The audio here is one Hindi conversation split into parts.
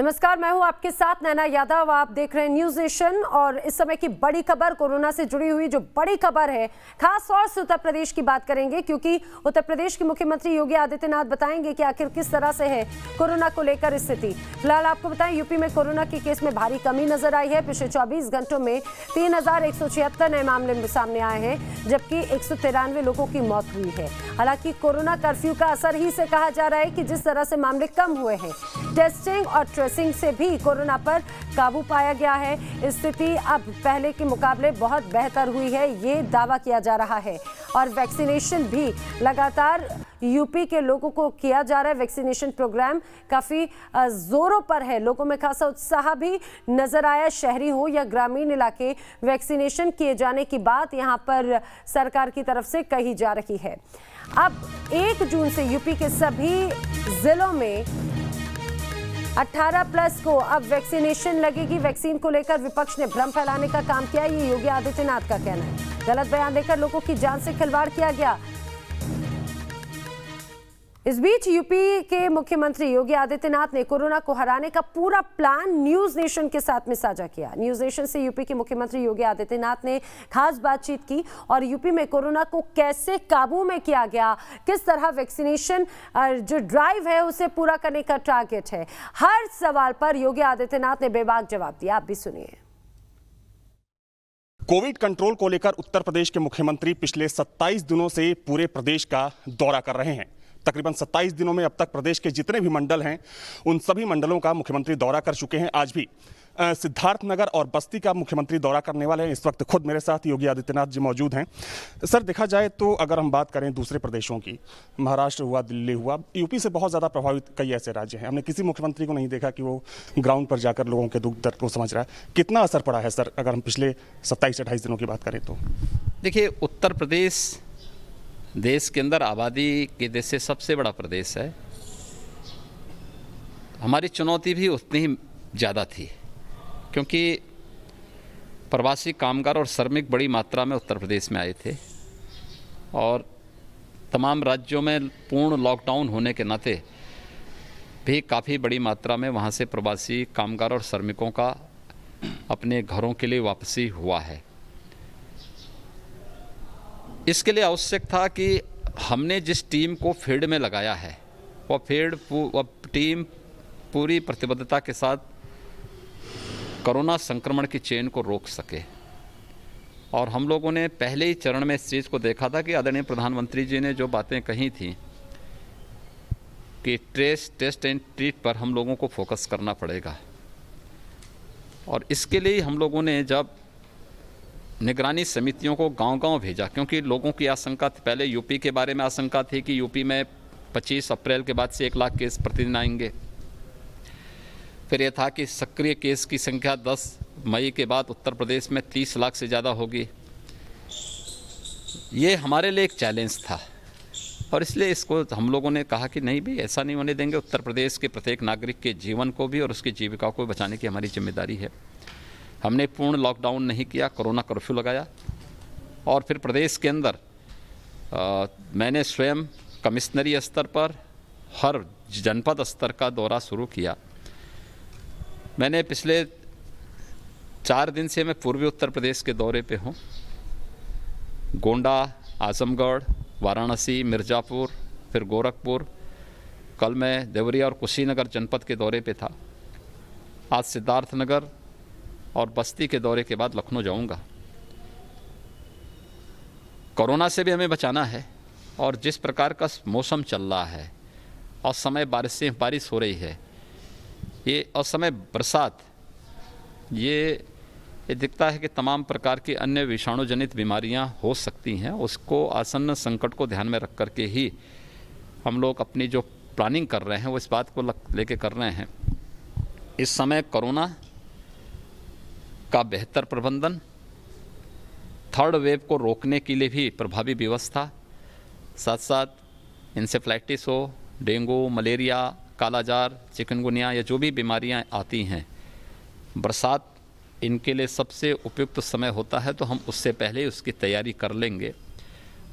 नमस्कार, मैं हूं आपके साथ नैना यादव। आप देख रहे हैं न्यूज नेशन और इस समय की बड़ी खबर, कोरोना से जुड़ी हुई जो बड़ी खबर है, खास तौर से उत्तर प्रदेश की बात करेंगे क्योंकि उत्तर प्रदेश के मुख्यमंत्री योगी आदित्यनाथ बताएंगे कि आखिर किस तरह से है कोरोना को लेकर स्थिति। फिलहाल आपको बताएं, यूपी में कोरोना के केस में भारी कमी नजर आई है। पिछले 24 घंटों में 3176 नए मामले सामने आए हैं, जबकि 193 लोगों की मौत हुई है। हालांकि कोरोना कर्फ्यू का असर ही से कहा जा रहा है कि जिस तरह से मामले कम हुए हैं, टेस्टिंग और ट्रेसिंग से भी कोरोना पर काबू पाया गया है। स्थिति अब पहले के मुकाबले बहुत बेहतर हुई है, ये दावा किया जा रहा है। और वैक्सीनेशन भी लगातार यूपी के लोगों को किया जा रहा है। वैक्सीनेशन प्रोग्राम काफी जोरों पर है, लोगों में खासा उत्साह भी नजर आया। शहरी हो या ग्रामीण इलाके, वैक्सीनेशन किए जाने की बात यहां पर सरकार की तरफ से कही जा रही है। अब 1 जून से यूपी के सभी जिलों में 18+ को अब वैक्सीनेशन लगेगी। वैक्सीन को लेकर विपक्ष ने भ्रम फैलाने का काम किया, ये योगी आदित्यनाथ का कहना है। गलत बयान देकर लोगों की जान से खिलवाड़ किया गया। इस बीच यूपी के मुख्यमंत्री योगी आदित्यनाथ ने कोरोना को हराने का पूरा प्लान न्यूज नेशन के साथ में साझा किया। न्यूज नेशन से यूपी के मुख्यमंत्री योगी आदित्यनाथ ने खास बातचीत की और यूपी में कोरोना को कैसे काबू में किया गया, किस तरह वैक्सीनेशन जो ड्राइव है उसे पूरा करने का टारगेट है, हर सवाल पर योगी आदित्यनाथ ने बेबाक जवाब दिया। आप भी सुनिए। कोविड कंट्रोल को लेकर उत्तर प्रदेश के मुख्यमंत्री पिछले 27 दिनों से पूरे प्रदेश का दौरा कर रहे हैं। तकरीबन 27 दिनों में अब तक प्रदेश के जितने भी मंडल हैं, उन सभी मंडलों का मुख्यमंत्री दौरा कर चुके हैं। आज भी सिद्धार्थनगर और बस्ती का मुख्यमंत्री दौरा करने वाले हैं। इस वक्त खुद मेरे साथ योगी आदित्यनाथ जी मौजूद हैं। सर, देखा जाए तो अगर हम बात करें दूसरे प्रदेशों की, महाराष्ट्र हुआ, दिल्ली हुआ, यूपी से बहुत ज़्यादा प्रभावित कई ऐसे राज्य हैं। हमने किसी मुख्यमंत्री को नहीं देखा कि वो ग्राउंड पर जाकर लोगों के दुख दर्द को समझ रहा है। कितना असर पड़ा है सर, अगर हम पिछले 27-28 दिनों की बात करें तो? देखिए, उत्तर प्रदेश देश के अंदर आबादी के देश से सबसे बड़ा प्रदेश है। हमारी चुनौती भी उतनी ही ज़्यादा थी क्योंकि प्रवासी कामगार और श्रमिक बड़ी मात्रा में उत्तर प्रदेश में आए थे और तमाम राज्यों में पूर्ण लॉकडाउन होने के नाते भी काफ़ी बड़ी मात्रा में वहाँ से प्रवासी कामगार और श्रमिकों का अपने घरों के लिए वापसी हुआ है। इसके लिए आवश्यक था कि हमने जिस टीम को फील्ड में लगाया है वह टीम पूरी प्रतिबद्धता के साथ कोरोना संक्रमण की चेन को रोक सके। और हम लोगों ने पहले ही चरण में इस चीज़ को देखा था कि आदरणीय प्रधानमंत्री जी ने जो बातें कही थी कि टेस्ट एंड ट्रीट पर हम लोगों को फोकस करना पड़ेगा। और इसके लिए हम लोगों ने जब निगरानी समितियों को गांव-गांव भेजा, क्योंकि लोगों की आशंका थी, पहले यूपी के बारे में आशंका थी कि यूपी में 25 अप्रैल के बाद से 1 लाख केस प्रतिदिन आएंगे। फिर यह था कि सक्रिय केस की संख्या 10 मई के बाद उत्तर प्रदेश में 30 लाख से ज़्यादा होगी। ये हमारे लिए एक चैलेंज था और इसलिए इसको हम लोगों ने कहा कि नहीं भी, ऐसा नहीं होने देंगे। उत्तर प्रदेश के प्रत्येक नागरिक के जीवन को भी और उसकी जीविका को बचाने की हमारी जिम्मेदारी है। हमने पूर्ण लॉकडाउन नहीं किया, कोरोना कर्फ्यू लगाया और फिर प्रदेश के अंदर मैंने स्वयं कमिश्नरी स्तर पर हर जनपद स्तर का दौरा शुरू किया। मैंने पिछले 4 दिन से मैं पूर्वी उत्तर प्रदेश के दौरे पे हूँ। गोंडा, आजमगढ़, वाराणसी, मिर्ज़ापुर, फिर गोरखपुर, कल मैं देवरिया और कुशीनगर जनपद के दौरे पे था। आज सिद्धार्थनगर और बस्ती के दौरे के बाद लखनऊ जाऊंगा। कोरोना से भी हमें बचाना है और जिस प्रकार का मौसम चल रहा है और समय बारिश हो रही है, ये असमय बरसात, ये दिखता है कि तमाम प्रकार की अन्य विषाणु जनित बीमारियां हो सकती हैं। उसको आसन्न संकट को ध्यान में रख कर के ही हम लोग अपनी जो प्लानिंग कर रहे हैं वो इस बात को लेके कर रहे हैं। इस समय कोरोना का बेहतर प्रबंधन, थर्ड वेव को रोकने के लिए भी प्रभावी व्यवस्था, साथ साथ इंसेफ्लाइटिस हो, डेंगू, मलेरिया, कालाजार, चिकनगुनिया या जो भी बीमारियां आती हैं, बरसात इनके लिए सबसे उपयुक्त समय होता है। तो हम उससे पहले ही उसकी तैयारी कर लेंगे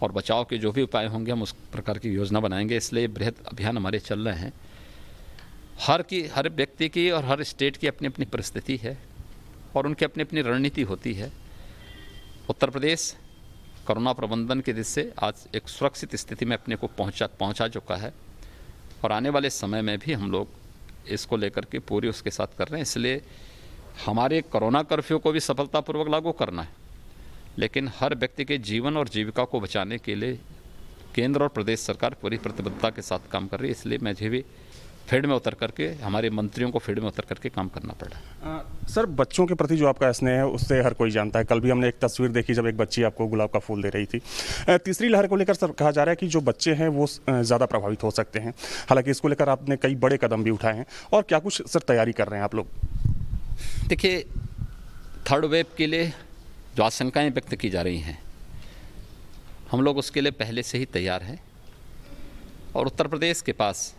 और बचाव के जो भी उपाय होंगे हम उस प्रकार की योजना बनाएंगे। इसलिए बृहद अभियान हमारे चल रहे हैं। हर व्यक्ति की और हर स्टेट की अपनी अपनी परिस्थिति है और उनकी अपनी अपनी रणनीति होती है। उत्तर प्रदेश कोरोना प्रबंधन की दृष्टि से आज एक सुरक्षित स्थिति में अपने को पहुंचा चुका है और आने वाले समय में भी हम लोग इसको लेकर के पूरी उसके साथ कर रहे हैं। इसलिए हमारे कोरोना कर्फ्यू को भी सफलतापूर्वक लागू करना है, लेकिन हर व्यक्ति के जीवन और जीविका को बचाने के लिए केंद्र और प्रदेश सरकार पूरी प्रतिबद्धता के साथ काम कर रही है। इसलिए मुझे भी फील्ड में उतर करके, हमारे मंत्रियों को फील्ड में उतर करके काम करना पड़ा। सर, बच्चों के प्रति जो आपका स्नेह है उससे हर कोई जानता है। कल भी हमने एक तस्वीर देखी जब एक बच्ची आपको गुलाब का फूल दे रही थी। तीसरी लहर को लेकर सर कहा जा रहा है कि जो बच्चे हैं वो ज़्यादा प्रभावित हो सकते हैं। हालांकि इसको लेकर आपने कई बड़े कदम भी उठाए हैं, और क्या कुछ सर तैयारी कर रहे हैं आप लोग? देखिए, थर्ड वेव के लिए जो आशंकाएं व्यक्त की जा रही हैं, हम लोग उसके लिए पहले से ही तैयार हैं और उत्तर प्रदेश के पास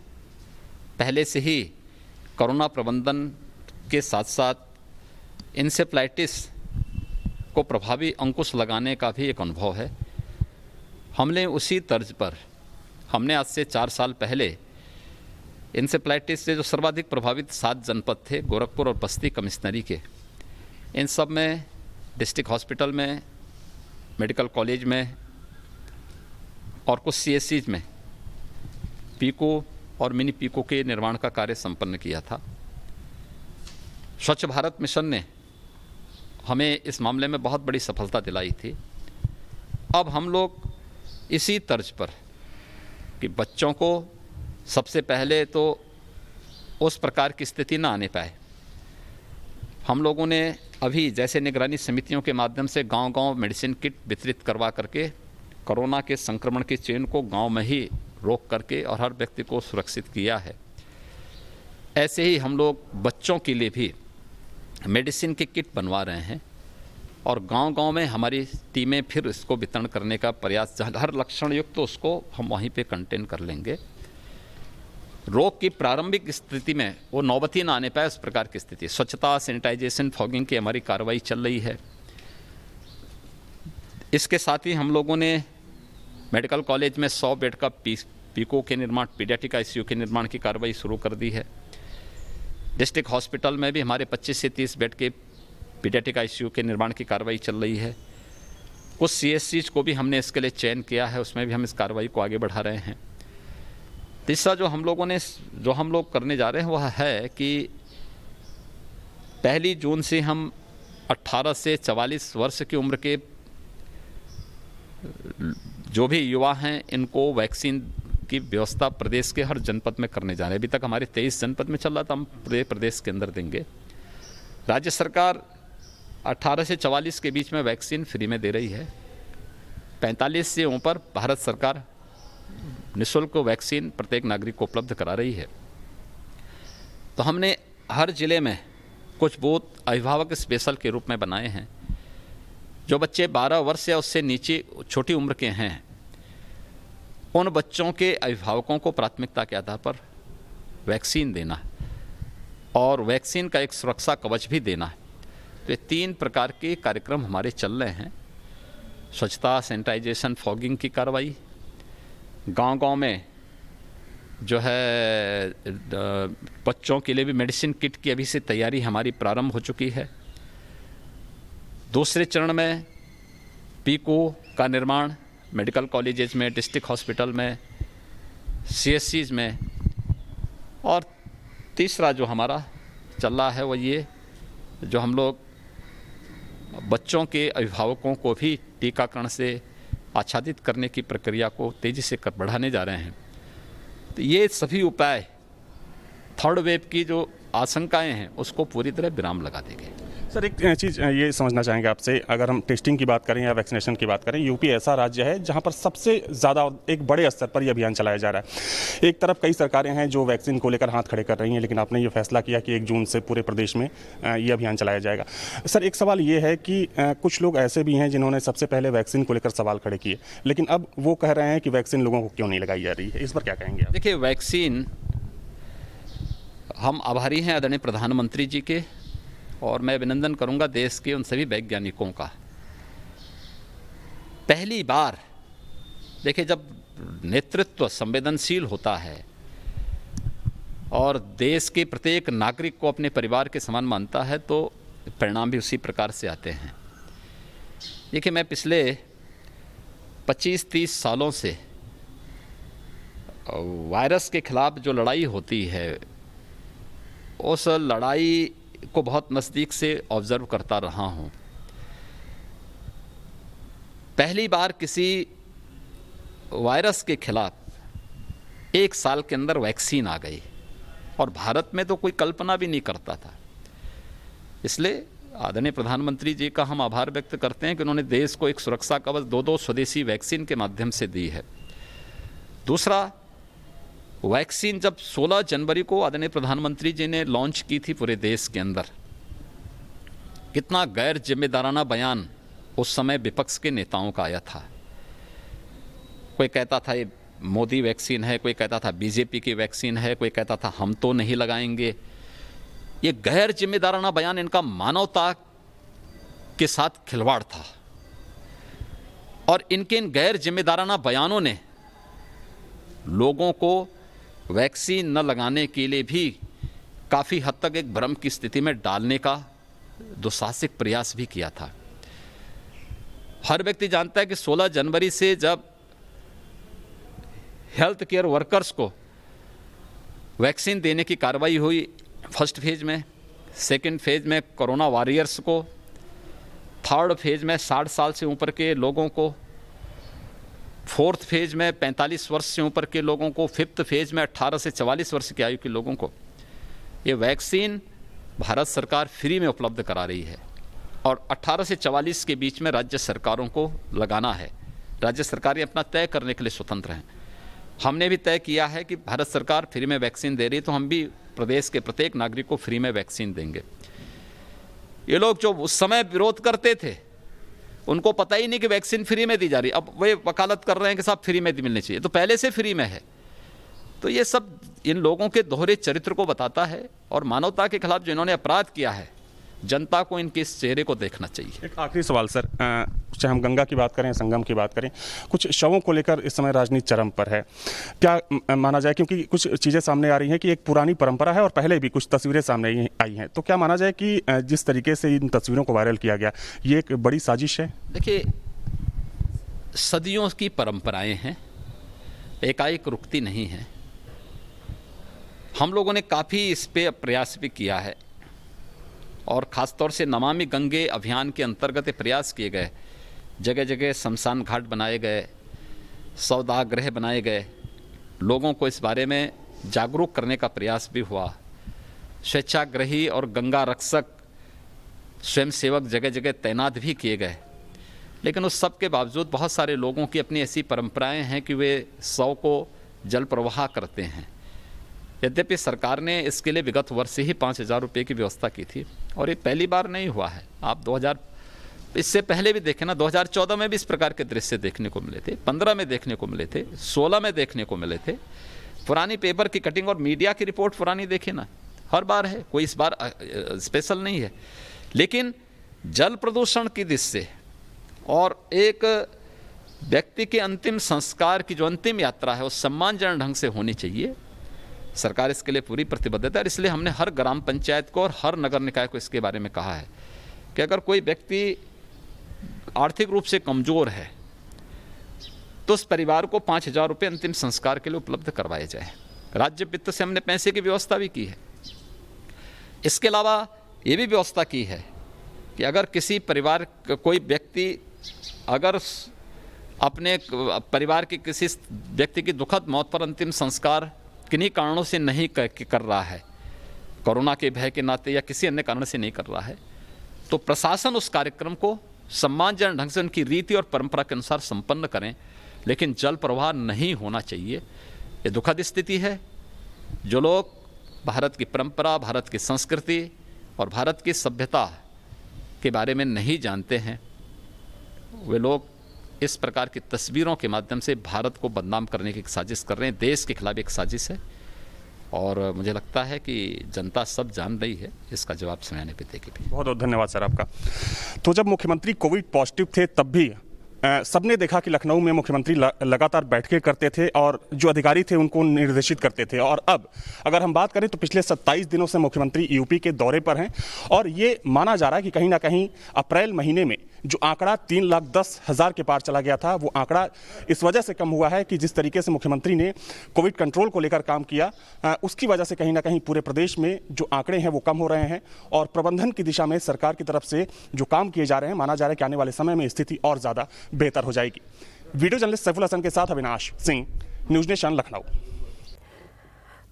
पहले से ही कोरोना प्रबंधन के साथ साथ इंसेफ्लाइटिस को प्रभावी अंकुश लगाने का भी एक अनुभव है। हमने उसी तर्ज पर हमने आज से 4 साल पहले इंसेफ्लाइटिस से जो सर्वाधिक प्रभावित 7 जनपद थे, गोरखपुर और बस्ती कमिश्नरी के, इन सब में डिस्ट्रिक्ट हॉस्पिटल में, मेडिकल कॉलेज में और कुछ CSCs में पीको और मिनी पीको के निर्माण का कार्य संपन्न किया था। स्वच्छ भारत मिशन ने हमें इस मामले में बहुत बड़ी सफलता दिलाई थी। अब हम लोग इसी तर्ज पर कि बच्चों को सबसे पहले तो उस प्रकार की स्थिति ना आने पाए, हम लोगों ने अभी जैसे निगरानी समितियों के माध्यम से गांव-गांव मेडिसिन किट वितरित करवा करके कोरोना के संक्रमण की चेन को गांव में ही रोक करके और हर व्यक्ति को सुरक्षित किया है। ऐसे ही हम लोग बच्चों के लिए भी मेडिसिन की किट बनवा रहे हैं और गांव-गांव में हमारी टीमें फिर इसको वितरण करने का प्रयास, हर लक्षण युक्त तो उसको हम वहीं पे कंटेन कर लेंगे। रोग की प्रारंभिक स्थिति में वो नौबती ना आने पाए, उस प्रकार की स्थिति, स्वच्छता, सैनिटाइजेशन, फॉगिंग की हमारी कार्रवाई चल रही है। इसके साथ ही हम लोगों ने मेडिकल कॉलेज में 100 बेड का पीको के निर्माण, पीडियाट्रिक ICU के निर्माण की कार्रवाई शुरू कर दी है। डिस्ट्रिक्ट हॉस्पिटल में भी हमारे 25 से 30 बेड के पीडियाट्रिक ICU के निर्माण की कार्रवाई चल रही है। कुछ CSCs को भी हमने इसके लिए चयन किया है, उसमें भी हम इस कार्रवाई को आगे बढ़ा रहे हैं। तीसरा जो हम लोग करने जा रहे हैं वह है कि 1 जून से हम 18 से 44 वर्ष की उम्र के जो भी युवा हैं, इनको वैक्सीन की व्यवस्था प्रदेश के हर जनपद में करने जा रहे हैं। अभी तक हमारे 23 जनपद में चल रहा था, हम पूरे प्रदेश के अंदर देंगे। राज्य सरकार 18 से 44 के बीच में वैक्सीन फ्री में दे रही है। 45 से ऊपर भारत सरकार निःशुल्क वैक्सीन प्रत्येक नागरिक को उपलब्ध करा रही है। तो हमने हर जिले में कुछ बूथ अभिभावक स्पेशल के रूप में बनाए हैं। जो बच्चे 12 वर्ष या उससे नीचे छोटी उम्र के हैं, उन बच्चों के अभिभावकों को प्राथमिकता के आधार पर वैक्सीन देना और वैक्सीन का एक सुरक्षा कवच भी देना। तो ये 3 प्रकार के कार्यक्रम हमारे चल रहे हैं। स्वच्छता, सैनिटाइजेशन, फॉगिंग की कार्रवाई, गांव-गांव में जो है बच्चों के लिए भी मेडिसिन किट की अभी से तैयारी हमारी प्रारंभ हो चुकी है। दूसरे चरण में पीको का निर्माण मेडिकल कॉलेजेस में, डिस्ट्रिक्ट हॉस्पिटल में, CSCs में, और तीसरा जो हमारा चल रहा है वो ये जो हम लोग बच्चों के अभिभावकों को भी टीकाकरण से आच्छादित करने की प्रक्रिया को तेज़ी से बढ़ाने जा रहे हैं। तो ये सभी उपाय थर्ड वेव की जो आशंकाएं हैं उसको पूरी तरह विराम लगा देंगे। सर, एक चीज़ ये समझना चाहेंगे आपसे, अगर हम टेस्टिंग की बात करें या वैक्सीनेशन की बात करें, यूपी ऐसा राज्य है जहां पर सबसे ज़्यादा एक बड़े स्तर पर ये अभियान चलाया जा रहा है। एक तरफ कई सरकारें हैं जो वैक्सीन को लेकर हाथ खड़े कर रही हैं, लेकिन आपने ये फैसला किया कि 1 जून से पूरे प्रदेश में ये अभियान चलाया जाएगा। सर, एक सवाल ये है कि कुछ लोग ऐसे भी हैं जिन्होंने सबसे पहले वैक्सीन को लेकर सवाल खड़े किए, लेकिन अब वो कह रहे हैं कि वैक्सीन लोगों को क्यों नहीं लगाई जा रही है। इस पर क्या कहेंगे आप? देखिए, वैक्सीन, हम आभारी हैं आदरणीय प्रधानमंत्री जी के, और मैं अभिनंदन करूंगा देश के उन सभी वैज्ञानिकों का। पहली बार देखिए, जब नेतृत्व संवेदनशील होता है और देश के प्रत्येक नागरिक को अपने परिवार के समान मानता है तो परिणाम भी उसी प्रकार से आते हैं। देखिए, मैं पिछले 25-30 सालों से वायरस के खिलाफ जो लड़ाई होती है उस लड़ाई को बहुत नज़दीक से ऑब्ज़र्व करता रहा हूँ। पहली बार किसी वायरस के खिलाफ 1 साल के अंदर वैक्सीन आ गई और भारत में तो कोई कल्पना भी नहीं करता था। इसलिए आदरणीय प्रधानमंत्री जी का हम आभार व्यक्त करते हैं कि उन्होंने देश को एक सुरक्षा कवच 2 स्वदेशी वैक्सीन के माध्यम से दी है। दूसरा, वैक्सीन जब 16 जनवरी को आदरणीय प्रधानमंत्री जी ने लॉन्च की थी पूरे देश के अंदर, कितना गैर जिम्मेदाराना बयान उस समय विपक्ष के नेताओं का आया था। कोई कहता था ये मोदी वैक्सीन है, कोई कहता था बीजेपी की वैक्सीन है, कोई कहता था हम तो नहीं लगाएंगे। ये गैर जिम्मेदाराना बयान इनका मानवता के साथ खिलवाड़ था और इनके इन गैर जिम्मेदाराना बयानों ने लोगों को वैक्सीन न लगाने के लिए भी काफ़ी हद तक एक भ्रम की स्थिति में डालने का दुस्साहसिक प्रयास भी किया था। हर व्यक्ति जानता है कि 16 जनवरी से जब हेल्थ केयर वर्कर्स को वैक्सीन देने की कार्रवाई हुई, फर्स्ट फेज में, सेकंड फेज में कोरोना वॉरियर्स को, थर्ड फेज में 60 साल से ऊपर के लोगों को, फोर्थ फेज में 45 वर्ष से ऊपर के लोगों को, फिफ्थ फेज में 18 से 44 वर्ष की आयु के लोगों को ये वैक्सीन भारत सरकार फ्री में उपलब्ध करा रही है और 18 से 44 के बीच में राज्य सरकारों को लगाना है। राज्य सरकारें अपना तय करने के लिए स्वतंत्र हैं। हमने भी तय किया है कि भारत सरकार फ्री में वैक्सीन दे रही है तो हम भी प्रदेश के प्रत्येक नागरिक को फ्री में वैक्सीन देंगे। ये लोग जो उस समय विरोध करते थे उनको पता ही नहीं कि वैक्सीन फ्री में दी जा रही, अब वे वकालत कर रहे हैं कि साहब फ्री में मिलनी चाहिए, तो पहले से फ्री में है। तो ये सब इन लोगों के दोहरे चरित्र को बताता है और मानवता के खिलाफ जो इन्होंने अपराध किया है, जनता को इनके इस चेहरे को देखना चाहिए। एक आखिरी सवाल सर, चाहे हम गंगा की बात करें, संगम की बात करें, कुछ शवों को लेकर इस समय राजनीति चरम पर है। क्या माना जाए, क्योंकि कुछ चीज़ें सामने आ रही हैं कि एक पुरानी परंपरा है और पहले भी कुछ तस्वीरें सामने आई हैं, तो क्या माना जाए कि जिस तरीके से इन तस्वीरों को वायरल किया गया ये एक बड़ी साजिश है? देखिए, सदियों की परंपराएं हैं, एकाएक रुकती नहीं हैं। हम लोगों ने काफ़ी इस पे प्रयास भी किया है और ख़ास तौर से नमामि गंगे अभियान के अंतर्गत प्रयास किए गए। जगह जगह शमशान घाट बनाए गए, सौदागृह बनाए गए, लोगों को इस बारे में जागरूक करने का प्रयास भी हुआ। स्वेच्छाग्रही और गंगा रक्षक स्वयंसेवक जगह जगह तैनात भी किए गए। लेकिन उस सब के बावजूद बहुत सारे लोगों की अपनी ऐसी परंपराएं हैं कि वे शव को जल प्रवाह करते हैं। यद्यपि सरकार ने इसके लिए विगत वर्ष से ही 5,000 रुपये की व्यवस्था की थी और ये पहली बार नहीं हुआ है। आप 2000 इससे पहले भी देखें ना, 2014 में भी इस प्रकार के दृश्य देखने को मिले थे, 15 में देखने को मिले थे, 16 में देखने को मिले थे। पुरानी पेपर की कटिंग और मीडिया की रिपोर्ट पुरानी देखें ना, हर बार है, कोई इस बार स्पेशल नहीं है। लेकिन जल प्रदूषण की दृष्टि से और एक व्यक्ति के अंतिम संस्कार की जो अंतिम यात्रा है वो सम्मानजनक ढंग से होनी चाहिए। सरकार इसके लिए पूरी प्रतिबद्धता है। इसलिए हमने हर ग्राम पंचायत को और हर नगर निकाय को इसके बारे में कहा है कि अगर कोई व्यक्ति आर्थिक रूप से कमज़ोर है तो उस परिवार को 5,000 रुपये अंतिम संस्कार के लिए उपलब्ध करवाए जाए। राज्य वित्त से हमने पैसे की व्यवस्था भी की है। इसके अलावा ये भी व्यवस्था की है कि अगर किसी परिवार कोई व्यक्ति अगर अपने परिवार के किसी व्यक्ति की दुखद मौत पर अंतिम संस्कार किन्हीं कारणों से नहीं कर रहा है, कोरोना के भय के नाते या किसी अन्य कारण से नहीं कर रहा है, तो प्रशासन उस कार्यक्रम को सम्मानजनक ढंग से उनकी रीति और परंपरा के अनुसार संपन्न करें। लेकिन जल प्रवाह नहीं होना चाहिए। ये दुखद स्थिति है। जो लोग भारत की परंपरा, भारत की संस्कृति और भारत की सभ्यता के बारे में नहीं जानते हैं, वे लोग इस प्रकार की तस्वीरों के माध्यम से भारत को बदनाम करने की एक साजिश कर रहे हैं। देश के खिलाफ एक साजिश है और मुझे लगता है कि जनता सब जान रही है, इसका जवाब समय आने पे देगी भी। बहुत बहुत धन्यवाद सर आपका। तो जब मुख्यमंत्री कोविड पॉजिटिव थे तब भी सबने देखा कि लखनऊ में मुख्यमंत्री लगातार बैठकें करते थे और जो अधिकारी थे उनको निर्देशित करते थे। और अब अगर हम बात करें तो पिछले 27 दिनों से मुख्यमंत्री यूपी के दौरे पर हैं और ये माना जा रहा है कि कहीं ना कहीं अप्रैल महीने में जो आंकड़ा 3,10,000 के पार चला गया था, वो आंकड़ा इस वजह से कम हुआ है कि जिस तरीके से मुख्यमंत्री ने कोविड कंट्रोल को लेकर काम किया, उसकी वजह से कहीं ना कहीं पूरे प्रदेश में जो आंकड़े हैं वो कम हो रहे हैं और प्रबंधन की दिशा में सरकार की तरफ से जो काम किए जा रहे हैं, माना जा रहा है कि आने वाले समय में स्थिति और ज़्यादा बेहतर हो जाएगी। वीडियो जर्नलिस्ट सैफुल हसन के साथ अविनाश सिंह, न्यूज़ नेशन, लखनऊ।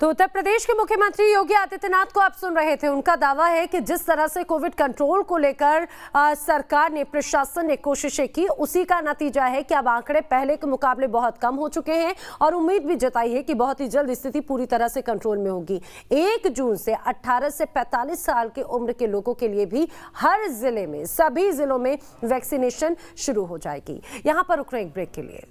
तो उत्तर प्रदेश के मुख्यमंत्री योगी आदित्यनाथ को आप सुन रहे थे। उनका दावा है कि जिस तरह से कोविड कंट्रोल को लेकर सरकार ने, प्रशासन ने कोशिशें की, उसी का नतीजा है कि अब आंकड़े पहले के मुकाबले बहुत कम हो चुके हैं और उम्मीद भी जताई है कि बहुत ही जल्द स्थिति पूरी तरह से कंट्रोल में होगी। 1 जून से 18 से 45 साल के उम्र के लोगों के लिए भी हर जिले में, सभी जिलों में वैक्सीनेशन शुरू हो जाएगी। यहां पर रुक रहे एक ब्रेक के लिए।